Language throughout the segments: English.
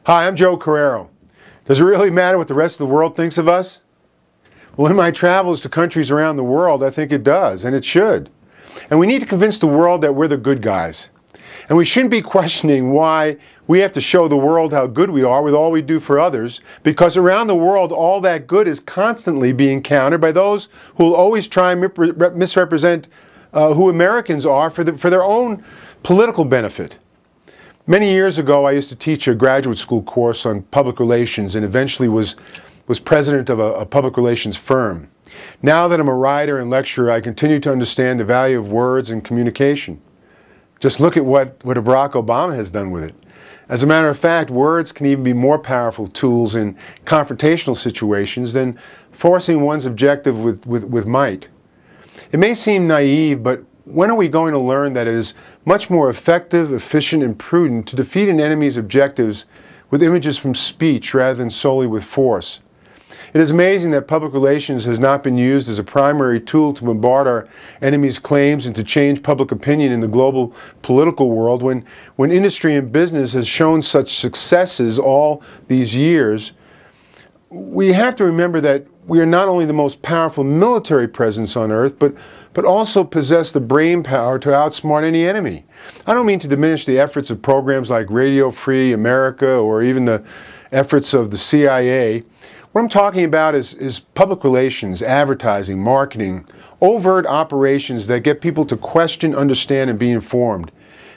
Hi, I'm Joe Carraro. Does it really matter what the rest of the world thinks of us? Well, in my travels to countries around the world, I think it does, and it should. And we need to convince the world that we're the good guys. And we shouldn't be questioning why we have to show the world how good we are with all we do for others, because around the world, all that good is constantly being countered by those who will always try and misrepresent who Americans are for their own political benefit. Many years ago, I used to teach a graduate school course on public relations and eventually was president of a public relations firm. Now that I'm a writer and lecturer, I continue to understand the value of words and communication. Just look at what Barack Obama has done with it. As a matter of fact, words can even be more powerful tools in confrontational situations than forcing one's objective with might. It may seem naive, but when are we going to learn that it is much more effective, efficient, and prudent to defeat an enemy's objectives with images from speech rather than solely with force? It is amazing that public relations has not been used as a primary tool to bombard our enemies' claims and to change public opinion in the global political world when industry and business has shown such successes all these years. We have to remember that we are not only the most powerful military presence on earth, but also possess the brain power to outsmart any enemy. I don't mean to diminish the efforts of programs like Radio Free America or even the efforts of the CIA. What I'm talking about is public relations, advertising, marketing, overt operations that get people to question, understand, and be informed.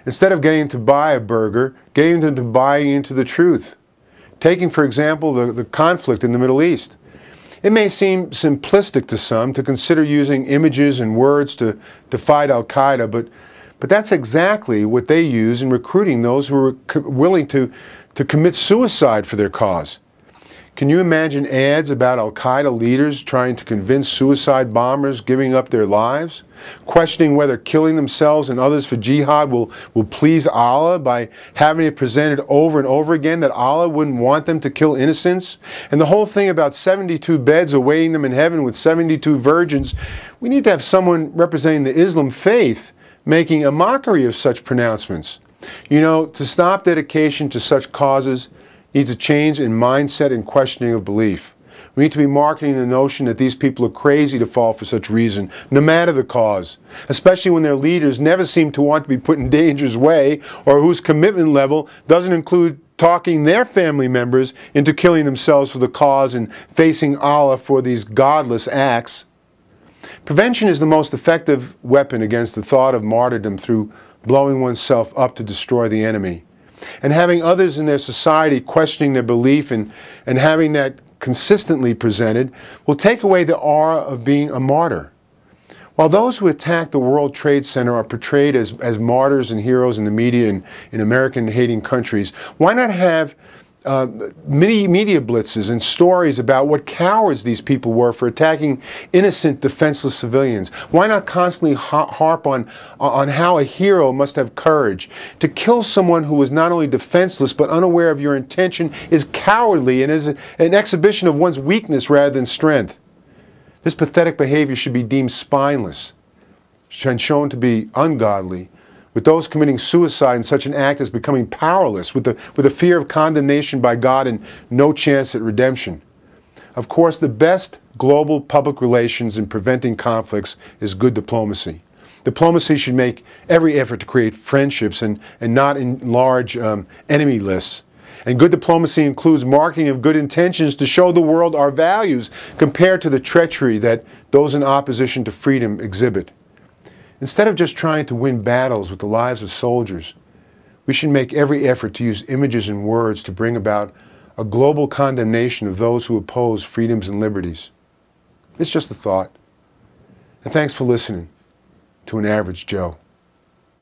Instead of getting to buy a burger, getting them to buy into the truth. Taking, for example, the conflict in the Middle East. It may seem simplistic to some to consider using images and words to fight Al-Qaeda, but that's exactly what they use in recruiting those who are willing to commit suicide for their cause. Can you imagine ads about Al-Qaeda leaders trying to convince suicide bombers giving up their lives? Questioning whether killing themselves and others for jihad will please Allah by having it presented over and over again that Allah wouldn't want them to kill innocents? And the whole thing about 72 beds awaiting them in heaven with 72 virgins. We need to have someone representing the Islam faith making a mockery of such pronouncements. You know, to stop dedication to such causes needs a change in mindset and questioning of belief. We need to be marketing the notion that these people are crazy to fall for such reason, no matter the cause, especially when their leaders never seem to want to be put in danger's way or whose commitment level doesn't include talking their family members into killing themselves for the cause and facing Allah for these godless acts. Prevention is the most effective weapon against the thought of martyrdom through blowing oneself up to destroy the enemy. And having others in their society questioning their belief and having that consistently presented will take away the aura of being a martyr. While those who attacked the World Trade Center are portrayed as martyrs and heroes in the media in American-hating countries, why not have many media blitzes and stories about what cowards these people were for attacking innocent, defenseless civilians? Why not constantly harp on how a hero must have courage? To kill someone who was not only defenseless but unaware of your intention is cowardly and is an exhibition of one's weakness rather than strength. This pathetic behavior should be deemed spineless and shown to be ungodly, with those committing suicide in such an act as becoming powerless, with the fear of condemnation by God and no chance at redemption. Of course, the best global public relations in preventing conflicts is good diplomacy. Diplomacy should make every effort to create friendships and not enlarge enemy lists. And good diplomacy includes marketing of good intentions to show the world our values compared to the treachery that those in opposition to freedom exhibit. Instead of just trying to win battles with the lives of soldiers, we should make every effort to use images and words to bring about a global condemnation of those who oppose freedoms and liberties. It's just a thought. And thanks for listening to An Average Joe.